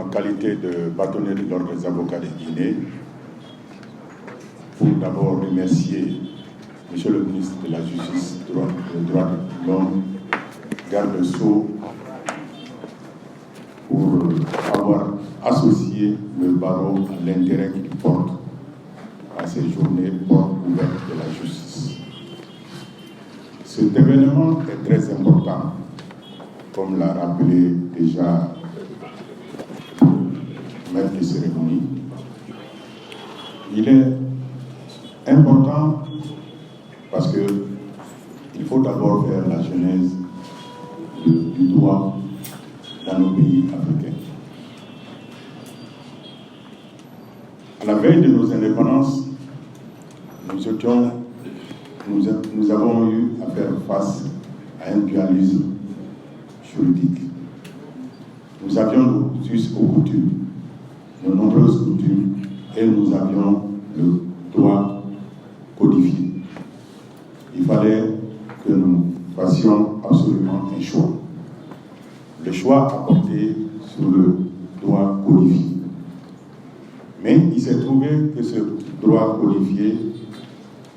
ma qualité de bâtonnier de l'Ordre des avocats de Guinée pour d'abord remercier Monsieur le ministre de la Justice, droit de l'homme, garde des Sceaux, pour avoir associé le barreau à l'intérêt qu'il porte à ces journées portes ouvertes de la justice. Cet événement est très important, comme l'a rappelé déjà le maître de cérémonie. Il est important parce qu'il faut d'abord faire la genèse du droit dans nos pays africains. À la veille de nos indépendances, nous avons eu à faire face à un pluralisme juridique. Nous avions nos us aux coutumes, nos nombreuses coutumes, et nous avions le droit codifié. Il fallait que nous fassions absolument un choix. Le choix à porter sur le droit codifié. Mais il s'est trouvé que ce droit codifié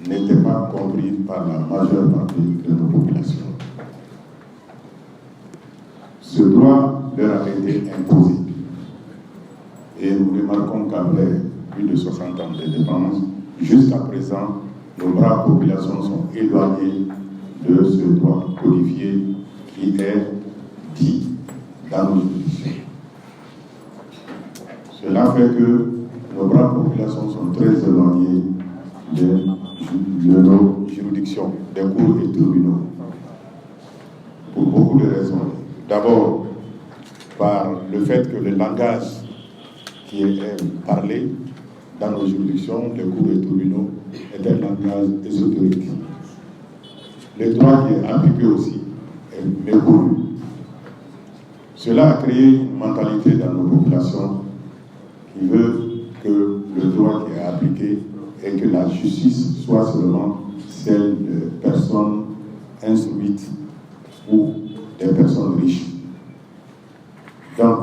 n'était pas compris par la majeure partie de nos populations. Ce droit leur a été imposé. Et nous remarquons qu'après plus de 60 ans d'indépendance, jusqu'à présent, nos braves populations sont éloignées de ce droit codifié qui est dit dans nos juridictions. Cela fait que nos braves populations sont très éloignées de nos juridictions, des cours et tribunaux, pour beaucoup de raisons. D'abord, par le fait que le langage qui est parlé dans nos juridictions, les cours et tribunaux, est un langage ésotérique. Le droit qui est appliqué aussi est méconnu. Cela a créé une mentalité dans nos populations qui veut que le droit qui est appliqué et que la justice soit seulement celle de personnes instruites ou des personnes riches. Donc,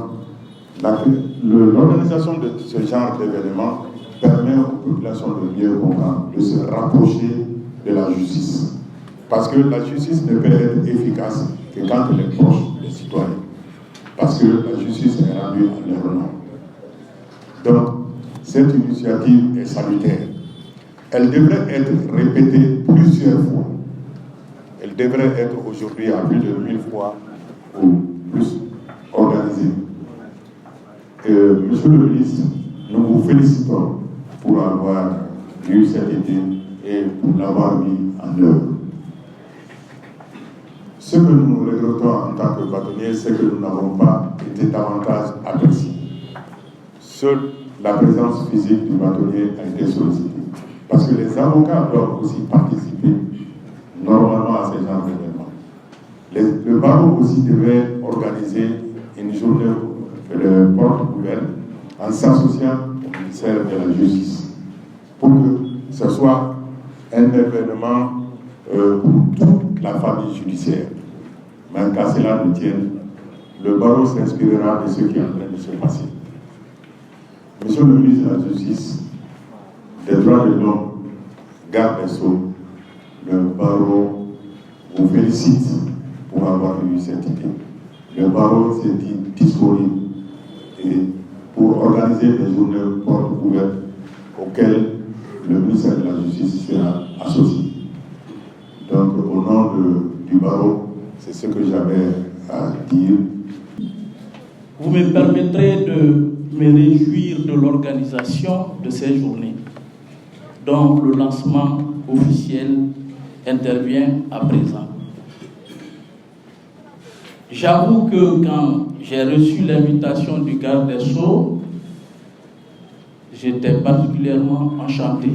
l'organisation de ce genre d'événements permet aux populations de mieux comprendre, de se rapprocher de la justice. Parce que la justice ne peut être efficace que quand elle est proche des citoyens. Parce que la justice est rendue en leur nom. Donc, cette initiative est salutaire. Elle devrait être répétée plusieurs fois. Elle devrait être aujourd'hui à plus de 1000 fois ou plus organisée. Monsieur le ministre, nous vous félicitons pour avoir eu cette idée et pour l'avoir mis en œuvre. Ce que nous regrettons en tant que bâtonniers, c'est que nous n'avons pas été davantage appréciés. Seule la présence physique du bâtonnier a été sollicitée. Parce que les avocats doivent aussi participer normalement à ces genres d'événements. Le barreau aussi devait organiser une journée de porte ouverte en s'associant au ministère de la Justice pour que ce soit un événement pour toute la famille judiciaire. Mais qu'à cela ne tienne, le barreau s'inspirera de ce qui est en train de se passer. Monsieur le ministre de la Justice, des droits de l'homme, garde des Sceaux, le barreau vous félicite pour avoir eu cette idée. Le barreau s'est dit disponible et pour organiser des journées portes ouvertes auxquelles le ministère de la Justice sera associé. Donc, au nom du barreau, c'est ce que j'avais à dire. Vous me permettrez de me réjouir de l'organisation de ces journées, dont le lancement officiel intervient à présent. J'avoue que quand j'ai reçu l'invitation du garde des Sceaux, j'étais particulièrement enchanté.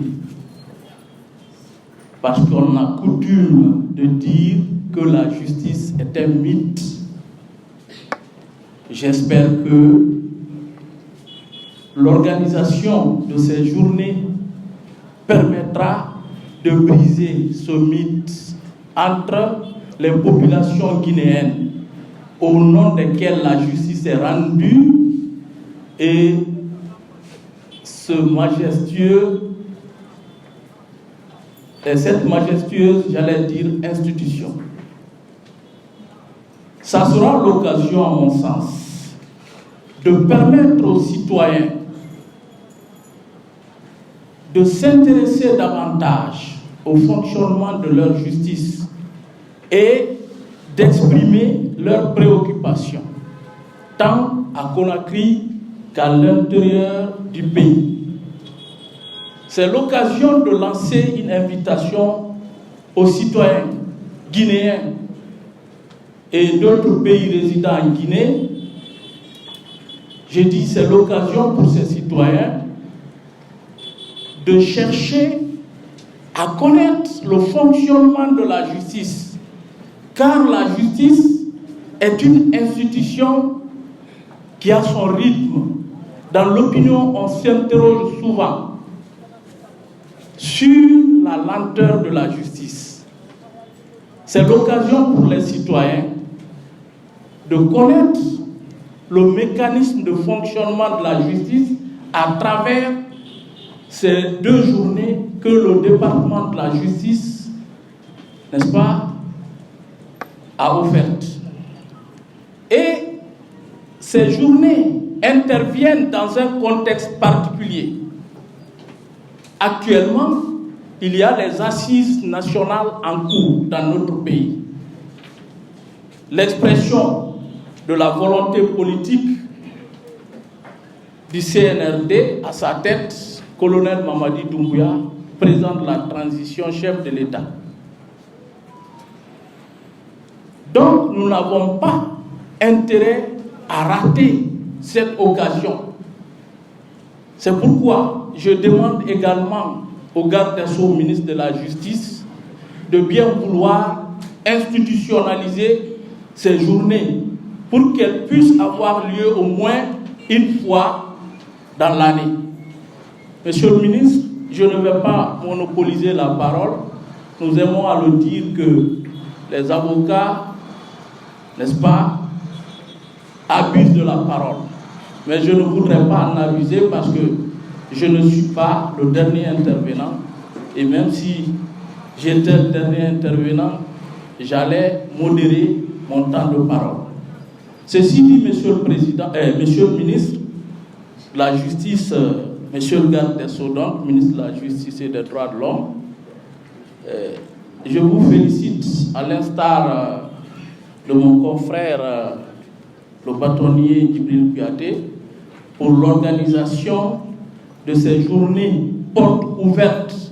Parce qu'on a coutume de dire que la justice est un mythe. J'espère que l'organisation de ces journées permettra de briser ce mythe entre les populations guinéennes au nom desquelles la justice est rendue et ce majestueux, et cette majestueuse, j'allais dire, institution. Ça sera l'occasion, à mon sens, de permettre aux citoyens de s'intéresser davantage au fonctionnement de leur justice et d'exprimer leurs préoccupations, tant à Conakry qu'à l'intérieur du pays. C'est l'occasion de lancer une invitation aux citoyens guinéens et d'autres pays résidant en Guinée. J'ai dit c'est l'occasion pour ces citoyens de chercher à connaître le fonctionnement de la justice, car la justice est une institution qui a son rythme. Dans l'opinion, on s'interroge souvent sur la lenteur de la justice. C'est l'occasion pour les citoyens de connaître le mécanisme de fonctionnement de la justice à travers ces 2 journées que le département de la justice, n'est-ce pas, a offertes. Et ces journées interviennent dans un contexte particulier. Actuellement, il y a les assises nationales en cours dans notre pays. L'expression de la volonté politique du CNRD, à sa tête, colonel Mamadi Doumbouya, président de la transition, chef de l'État. Donc, nous n'avons pas intérêt à rater cette occasion. C'est pourquoi je demande également au garde des Sceaux, ministre de la Justice, de bien vouloir institutionnaliser ces journées pour qu'elles puissent avoir lieu au moins une fois dans l'année. Monsieur le ministre, je ne vais pas monopoliser la parole. Nous aimons à le dire que les avocats, n'est-ce pas, abusent de la parole. Mais je ne voudrais pas en abuser parce que je ne suis pas le dernier intervenant. Et même si j'étais le dernier intervenant, j'allais modérer mon temps de parole. Ceci dit, Monsieur le Président, Monsieur le ministre de la Justice, Monsieur le garde des Sceaux, donc, ministre de la Justice et des Droits de l'Homme, je vous félicite à l'instar de mon confrère, le bâtonnier Djibril Kouyaté, pour l'organisation de ces journées portes ouvertes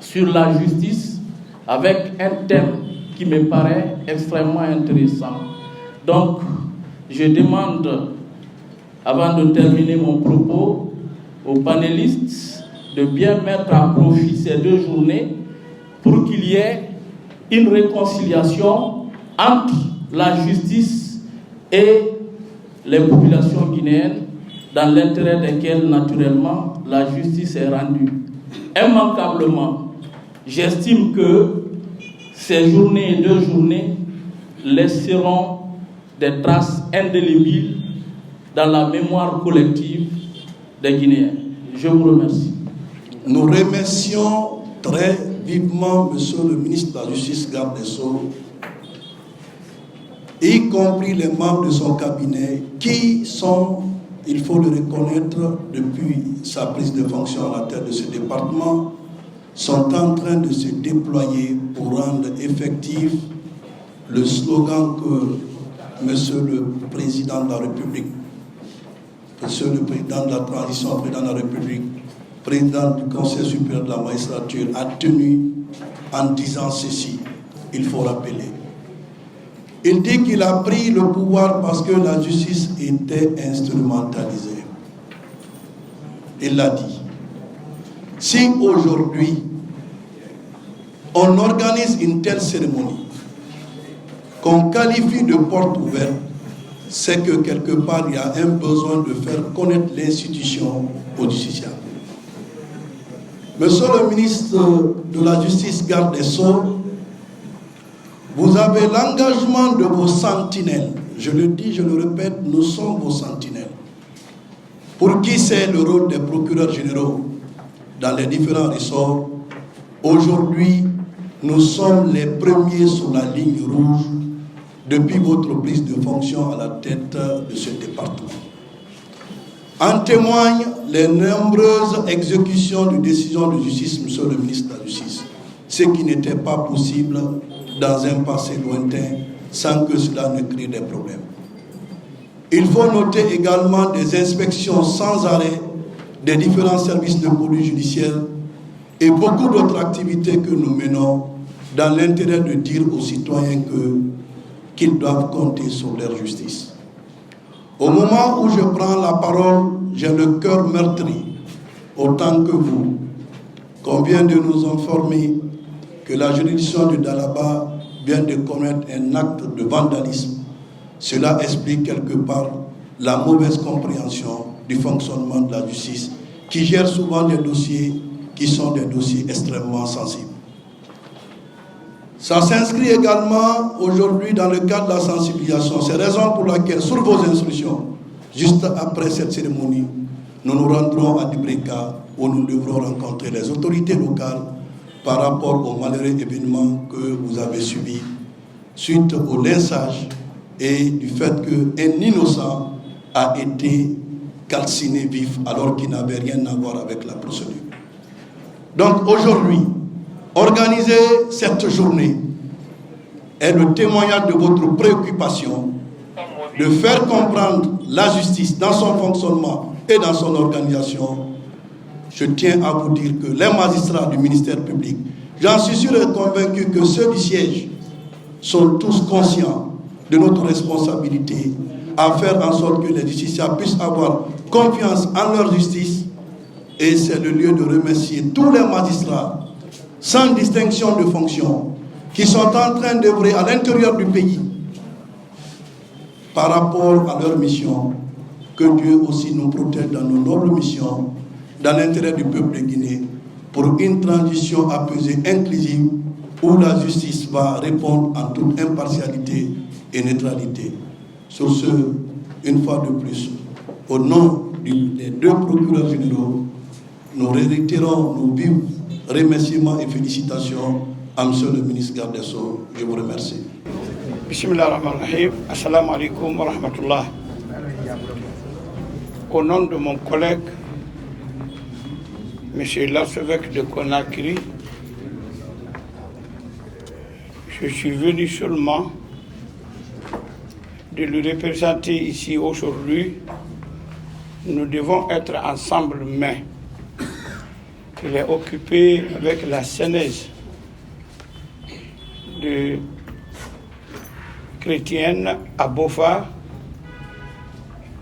sur la justice avec un thème qui me paraît extrêmement intéressant. Donc, je demande, avant de terminer mon propos, aux panélistes de bien mettre à profit ces 2 journées pour qu'il y ait une réconciliation entre la justice et les populations guinéennes, dans l'intérêt desquelles, naturellement, la justice est rendue. Immanquablement, j'estime que ces journées et 2 journées laisseront des traces indélébiles dans la mémoire collective des Guinéens. Je vous remercie. Nous remercions très vivement Monsieur le ministre de la Justice, garde des Sceaux, y compris les membres de son cabinet, qui sont, il faut le reconnaître, depuis sa prise de fonction à la tête de ce département, sont en train de se déployer pour rendre effectif le slogan que Monsieur le Président de la République, Monsieur le Président de la Transition, Président de la République, Président du Conseil supérieur de la magistrature a tenu en disant ceci, il faut rappeler. Il dit qu'il a pris le pouvoir parce que la justice était instrumentalisée. Il l'a dit. Si aujourd'hui, on organise une telle cérémonie, qu'on qualifie de porte ouverte, c'est que quelque part, il y a un besoin de faire connaître l'institution au justiciable. Monsieur le ministre de la Justice, garde des Sceaux, vous avez l'engagement de vos sentinelles. Je le dis, je le répète, nous sommes vos sentinelles. pour qui c'est le rôle des procureurs généraux dans les différents ressorts, aujourd'hui, nous sommes les premiers sur la ligne rouge depuis votre prise de fonction à la tête de ce département. En témoignent les nombreuses exécutions de décisions de justice, monsieur le ministre de la Justice, ce qui n'était pas possible dans un passé lointain sans que cela ne crée des problèmes. Il faut noter également des inspections sans arrêt des différents services de police judiciaire et beaucoup d'autres activités que nous menons dans l'intérêt de dire aux citoyens qu'ils doivent compter sur leur justice. Au moment où je prends la parole, j'ai le cœur meurtri, autant que vous, qu'on vient de nous informer que la juridiction de Dalaba vient de commettre un acte de vandalisme. Cela explique quelque part la mauvaise compréhension du fonctionnement de la justice, qui gère souvent des dossiers qui sont des dossiers extrêmement sensibles. Ça s'inscrit également aujourd'hui dans le cadre de la sensibilisation. C'est la raison pour laquelle, sur vos instructions, juste après cette cérémonie, nous nous rendrons à Dibreka où nous devrons rencontrer les autorités locales par rapport au malheureux événement que vous avez subi suite au lynchage et du fait qu'un innocent a été calciné vif alors qu'il n'avait rien à voir avec la procédure. Donc aujourd'hui, organiser cette journée est le témoignage de votre préoccupation de faire comprendre la justice dans son fonctionnement et dans son organisation. Je tiens à vous dire que les magistrats du ministère public, j'en suis sûr et convaincu que ceux du siège sont tous conscients de notre responsabilité à faire en sorte que les justiciables puissent avoir confiance en leur justice. Et c'est le lieu de remercier tous les magistrats, sans distinction de fonction, qui sont en train d'œuvrer à l'intérieur du pays par rapport à leur mission. Que Dieu aussi nous protège dans nos nobles missions, dans l'intérêt du peuple de Guinée, pour une transition apaisée, inclusive, où la justice va répondre en toute impartialité et neutralité. Sur ce, une fois de plus, au nom des deux procureurs généraux, nous réitérons nos vifs remerciements et félicitations à M. le ministre garde des Sceaux. Je vous remercie. Bismillahirrahmanirrahim. Assalamu alaikum wa rahmatullah. Au nom de mon collègue, M. l'archevêque de Conakry, je suis venu seulement de le représenter ici aujourd'hui. Nous devons être ensemble, mais il est occupé avec la Sénèse de chrétienne à Bofa.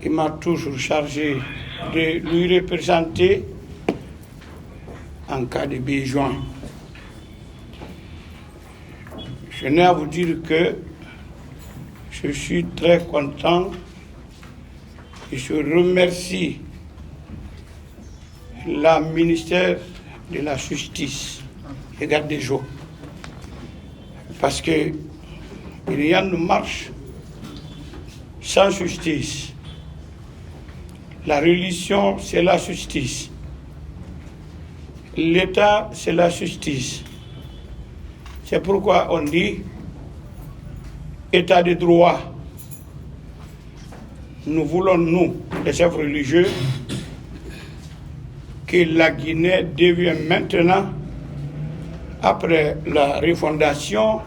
Il m'a toujours chargé de lui représenter en cas de besoin. Je n'ai à vous dire que je suis très content et je remercie le ministère de la Justice et garde des Sceaux parce que il y a une marche sans justice. La religion, c'est la justice. L'État, c'est la justice. C'est pourquoi on dit État de droit. Nous voulons, nous, les chefs religieux, que la Guinée devienne maintenant, après la refondation,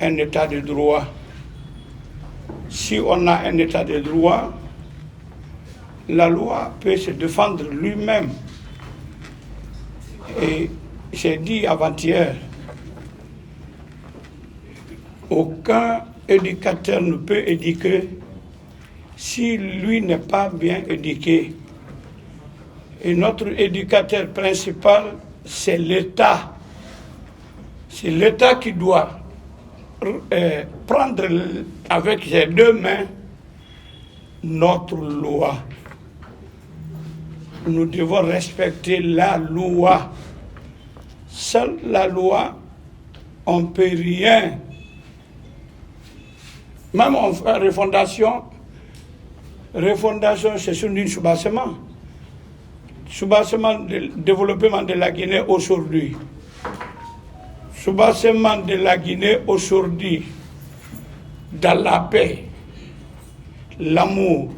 un État de droit. Si on a un État de droit, la loi peut se défendre lui-même. Et j'ai dit avant-hier, aucun éducateur ne peut éduquer si lui n'est pas bien éduqué. Et notre éducateur principal, c'est l'État. C'est l'État qui doit prendre avec ses deux mains notre loi. Nous devons respecter la loi. Seule la loi, on ne peut rien. Même en refondation, refondation, c'est sur un soubassement. Soubassement du développement de la Guinée aujourd'hui. Soubassement de la Guinée aujourd'hui dans la paix, l'amour,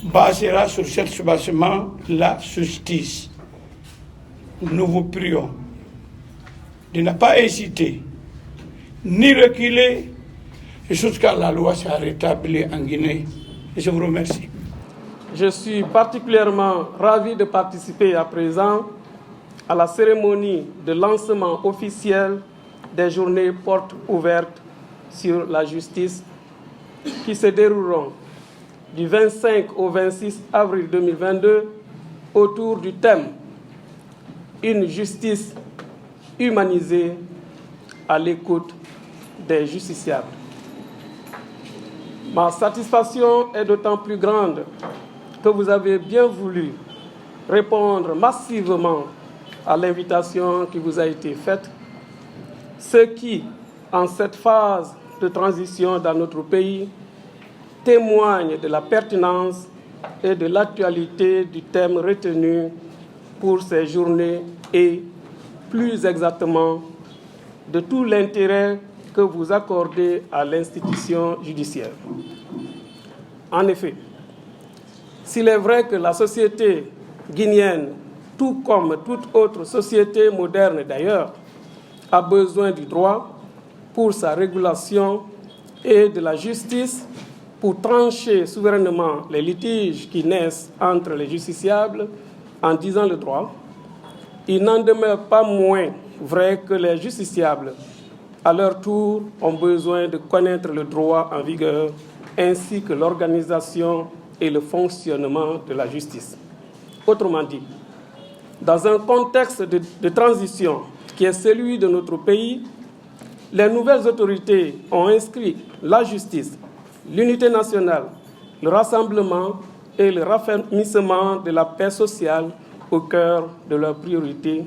basera sur ce soubassement la justice. Nous vous prions de ne pas hésiter, ni reculer, jusqu'à la loi soit rétablie en Guinée. Et je vous remercie. Je suis particulièrement ravi de participer à présent à la cérémonie de lancement officiel des journées portes ouvertes sur la justice qui se dérouleront du 25 au 26 avril 2022 autour du thème « Une justice humanisée à l'écoute des justiciables ». Ma satisfaction est d'autant plus grande que vous avez bien voulu répondre massivement à l'invitation qui vous a été faite, ce qui, en cette phase de transition dans notre pays, témoigne de la pertinence et de l'actualité du thème retenu pour ces journées et, plus exactement, de tout l'intérêt que vous accordez à l'institution judiciaire. En effet, s'il est vrai que la société guinéenne, tout comme toute autre société moderne d'ailleurs, a besoin du droit pour sa régulation et de la justice pour trancher souverainement les litiges qui naissent entre les justiciables en disant le droit, il n'en demeure pas moins vrai que les justiciables, à leur tour, ont besoin de connaître le droit en vigueur ainsi que l'organisation et le fonctionnement de la justice. Autrement dit, dans un contexte de transition qui est celui de notre pays, les nouvelles autorités ont inscrit la justice, l'unité nationale, le rassemblement et le raffermissement de la paix sociale au cœur de leurs priorités,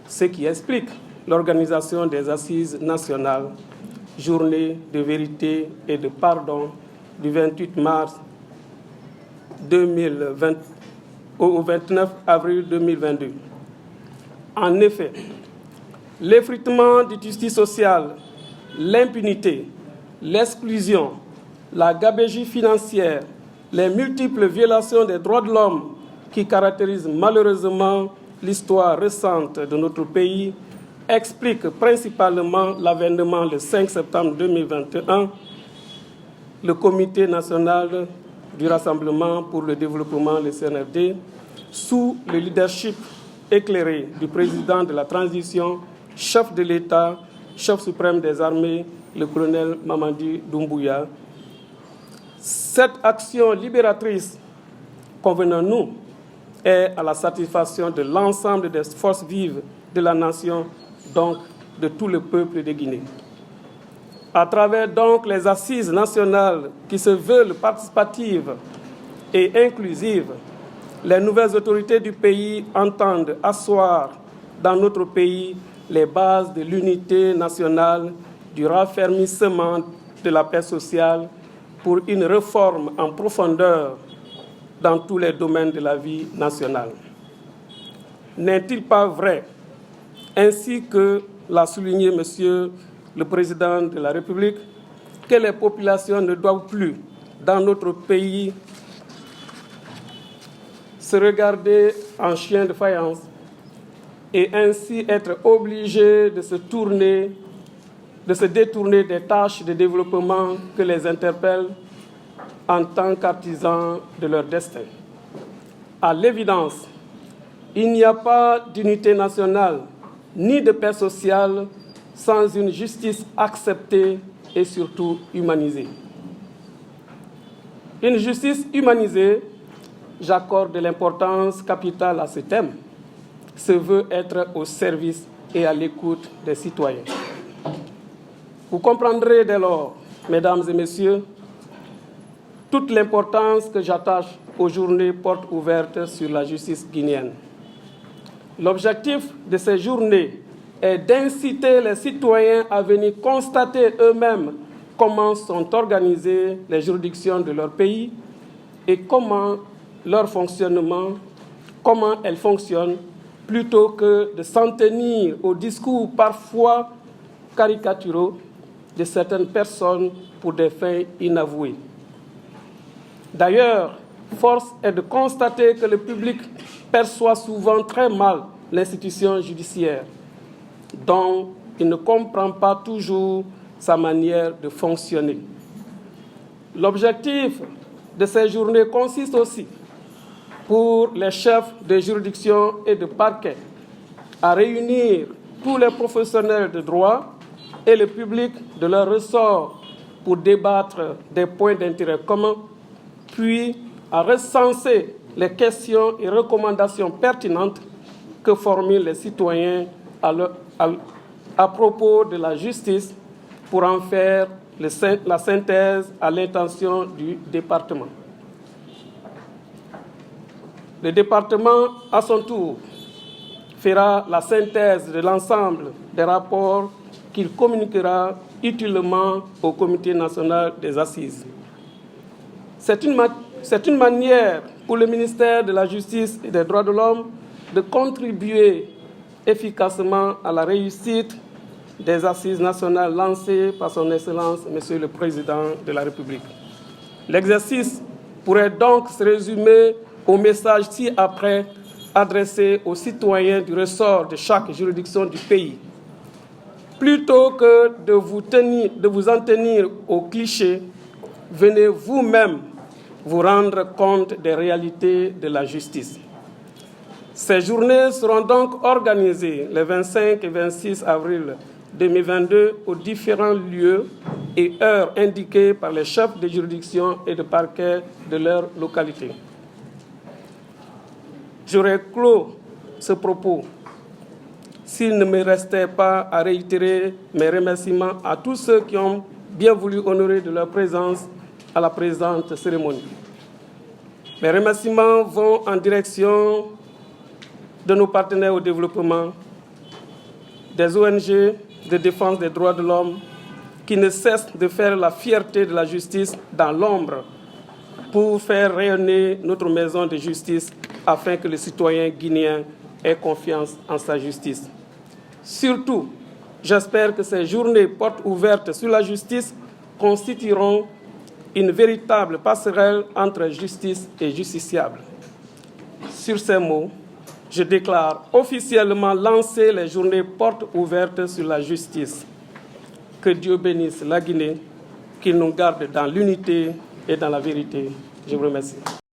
ce qui explique l'organisation des assises nationales, journée de vérité et de pardon du 28 mars 2020 au 29 avril 2022. En effet, l'effritement de justice sociale, l'impunité, l'exclusion, la gabegie financière, les multiples violations des droits de l'homme qui caractérisent malheureusement l'histoire récente de notre pays expliquent principalement l'avènement le 5 septembre 2021 le Comité national du Rassemblement pour le développement, le CNRD, sous le leadership éclairé du président de la transition, chef de l'État, chef suprême des armées, le colonel Mamadi Doumbouya. Cette action libératrice, convenons-nous, est à la satisfaction de l'ensemble des forces vives de la nation, donc de tout le peuple de Guinée. À travers donc les assises nationales qui se veulent participatives et inclusives, les nouvelles autorités du pays entendent asseoir dans notre pays les bases de l'unité nationale, du raffermissement de la paix sociale pour une réforme en profondeur dans tous les domaines de la vie nationale. N'est-il pas vrai, ainsi que l'a souligné Monsieur le Président de la République, que les populations ne doivent plus, dans notre pays, se regarder en chien de faïence et ainsi être obligées de se détourner des tâches de développement que les interpellent en tant qu'artisans de leur destin. À l'évidence, il n'y a pas d'unité nationale ni de paix sociale sans une justice acceptée et surtout humanisée. Une justice humanisée, j'accorde de l'importance capitale à ce thème, se veut être au service et à l'écoute des citoyens. Vous comprendrez dès lors, mesdames et messieurs, toute l'importance que j'attache aux journées portes ouvertes sur la justice guinéenne. L'objectif de ces journées est d'inciter les citoyens à venir constater eux-mêmes comment sont organisées les juridictions de leur pays et comment elles fonctionnent, plutôt que de s'en tenir aux discours parfois caricaturaux de certaines personnes pour des fins inavouées. D'ailleurs, force est de constater que le public perçoit souvent très mal l'institution judiciaire, dont il ne comprend pas toujours sa manière de fonctionner. L'objectif de ces journées consiste aussi, pour les chefs de juridiction et de parquet, à réunir tous les professionnels de droit et le public de leur ressort pour débattre des points d'intérêt commun, puis à recenser les questions et recommandations pertinentes que formulent les citoyens à propos de la justice pour en faire la synthèse à l'intention du département. Le département, à son tour, fera la synthèse de l'ensemble des rapports qu'il communiquera utilement au Comité national des assises. C'est une manière pour le ministère de la Justice et des Droits de l'Homme de contribuer efficacement à la réussite des assises nationales lancées par son Excellence, Monsieur le Président de la République. L'exercice pourrait donc se résumer au message ci-après adressé aux citoyens du ressort de chaque juridiction du pays. Plutôt que de vous en tenir aux clichés, venez vous-même vous rendre compte des réalités de la justice. Ces journées seront donc organisées les 25 et 26 avril 2022 aux différents lieux et heures indiqués par les chefs de juridiction et de parquet de leur localité. J'aurais clos ce propos s'il ne me restait pas à réitérer mes remerciements à tous ceux qui ont bien voulu honorer de leur présence à la présente cérémonie. Mes remerciements vont en direction de nos partenaires au développement, des ONG de défense des droits de l'homme qui ne cessent de faire la fierté de la justice dans l'ombre pour faire rayonner notre maison de justice afin que le citoyen guinéen ait confiance en sa justice. Surtout, j'espère que ces journées portes ouvertes sur la justice constitueront une véritable passerelle entre justice et justiciable. Sur ces mots, je déclare officiellement lancer les journées portes ouvertes sur la justice. Que Dieu bénisse la Guinée, qu'il nous garde dans l'unité et dans la vérité. Je vous remercie.